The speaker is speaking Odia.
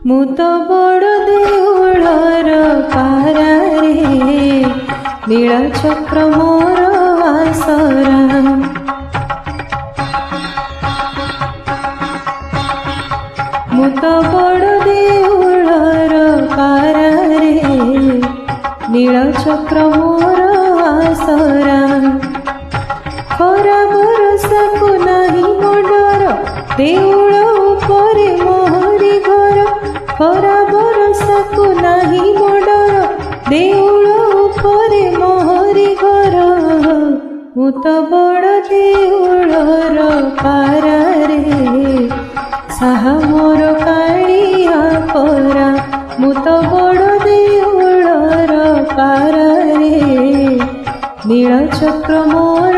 ମୁଁ ତ ବଡ଼ ଦେଉଳର ପାରାରେ, ନୀଳଚକ୍ର ମୋର ଆସରା। ମୁଁ ତ ବଡ଼ ଦେଉଳର ପାରାରେ, ନୀଳଚକ୍ର ମୋର ଆସରା। ଖରା ବରଷାକୁ ନାହିଁ ମୋ ଡର, ଦେଉଳ ଉପରେ ମୋହରି ଘର। ଖରା ବରଷାକୁ ନାହିଁ ମୋ ଡର, ଦେଉଳ ଉପରେ ମୋହରି ଘର। ମୁଁ ତ ବଡ଼ ଦେଉଳର ପାରାରେ, ସାହା ମୋର କାଳିଆ ପରା। ମୁଁ ତ ବଡ଼ ଦେଉଳର ପାରାରେ, ନୀଳଚକ୍ର ମୋର